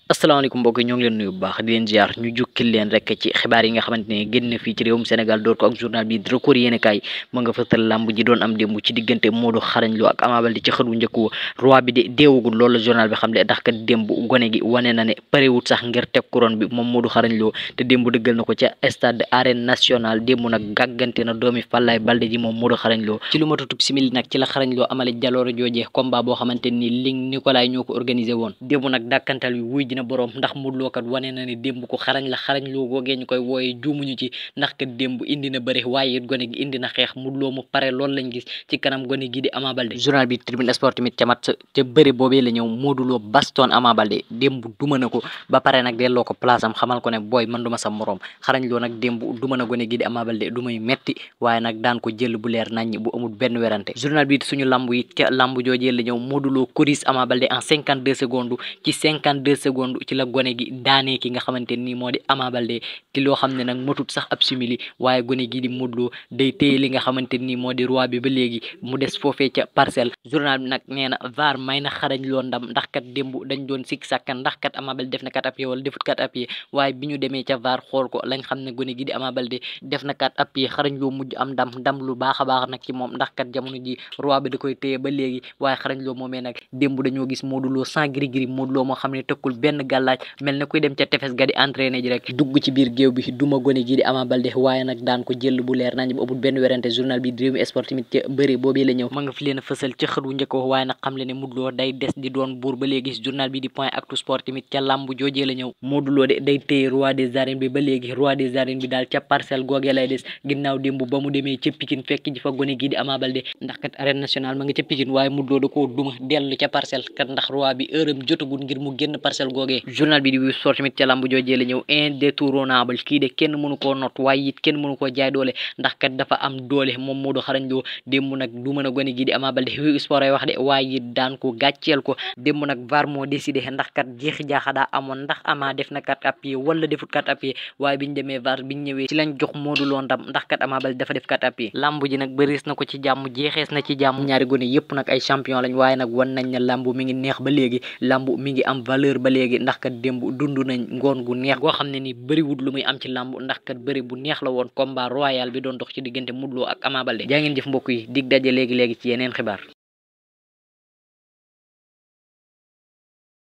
asalaamaaleykum mbokk yi ñoo ngi leen nuyu bu baax di leen ziar ñu jukkil leen rek ci xibaar yi nga xamante ne génn fii ci réewum Sénégal door ko ak journal bi di record yéenekaay ma nga fësal làmb ji doon am démb ci diggante Modou Xarañ Lo ak Ama Baldé ci xët wu njëkk wa roi bi de deewugul loolu la journal bi xam le ndax kat démb gone gi wane na ne parewut sax ngir teg couronne bi moom Modou Xarañ Lo te démb dëggal na ko ca stade arène nationale démb nag gàggante na doomi Fallaye Baldé ji moom Modou Xarañ Lo ci lu matutub simili nag ci la Xarañ Lo amale jaloore joojee combat boo xamante ni Ling Nicolas ñoo ko organisé woon démb nag dàkkantal wi wuy dina boroom ndax Modou Lo kat wane na ne démb ko xarañ la Xarañ Lo googee ñu koy wooye juumuñu ci ndax kat démb indi na bëri waaye it gone gi indi na xeex Modou Lo mu pare loolu lañ gis ci kanam gone gi di Ama Baldé journal bi Tribune Sport tamit ca mat ca bëri boobee la ñëw Modou Lo baston Ama Baldé démb duma na ko ba pare nag delloo ko place am xamal ko ne booy man duma sa morom Xarañ Lo nag démb duma na gone gi di Ama Baldé du may metti waaye nag daan ko jël bu leer nañ bu amul benn werante journal bi suñu lamb yi ca lamb joojee la ñëw Modou Lo corrige Ama Baldé en 52 secondes ci 52 secondes ci la gone gi daanee ki nga xamante ni moo di Ama Baldé ci loo xam ne nag matut sax ab simili waaye gone gi di Modou Lo day téye li nga xamante ni moo di roi bi ba léegi mu des foofee ca parcelle journal bi nag nee na VAR may na Xarañ Lo ndam ndax kat démb dañ doon sikk sàkkan ndax kat Ama Baldé def na kat appui wala defut kat appui waaye bi ñu demee ca VAR xool ko lañ xam ne gone gi di Ama Baldé def na kat appui Xarañ Lo mujj am ndam lu baax a baax nag ci moom ndax kat jamono ji roi bi da koy téye ba léegi waaye Xarañ Lo moomee nag démb dañoo gis Modou Lo sans gris Modou Lo moo xam ne tëkkul benn gàllaaj mel na kuy dem ca tefes ga di entraîné ji rek dugg ci biir géew bi duma gone gi di Ama Baldé waaye nag daan ko jël bu leer nañ bu amul benn werante journal bi Rewmi Sport tamit ca bëri boobee la ñëw ma nga fi leen a fësal ca xët wu njëkk waaye nag xam le ne Modou Lo day des di doon buur ba léegi journal bi di Point Actu Sport tamit ca lamb joojee la ñëw Modou Lo de day téye roi des arènes bi ba léegi roi des arènes bi daal ca parcelle googee lay des ginnaaw démb ba mu demee ca Pikine fekk ji fa gone gi di Ama Baldé ndax kat arène nationale ma nga ca Pikine waaye Modou Lo da koo duma dellu ca parcelle kat ndax roi bi heure am jotagul ngir mu génn parcelle googee journal bi di Sport tamit ca lamb joojee la ñëw indétrônable kii de kenn mënu koo not waaye it kenn mënu koo jaay doole ndax kat dafa am doole moom Modou Xarañ Lo démb nag du mën a gone gi di Ama Baldé wi sport ay wax de waaye it daan ko gàcceel ko démb nag VAR moo décidé ndax kat jeexi jaaxa daa amoon ndax Ama def na kat appui wala defut kat appui waaye biñ demee VAR biñ ñëwee ci lañ jox Modou Lo ndam ndax kat Ama Baldé dafa def kat appui lamb ji nag bërees na ko ci jàmm jeexees na ci jàmm ñaari gone yëpp nag ay champion lañ waaye nag wan nañ ne lamb mi ngi neex ba léegi lamb mi ngi am valeur ba léegi ndax kat démb dund nañ ngoon gu neex goo xam ne ni bëriwut lu muy am ci lamb ndax kat bëri bu neex la woon combat royal bi doon dox ci diggante Modou Lo ak Ama Baldé jaa ngeen jëf mbokk yi dig daje léegi ci yeneen xibaar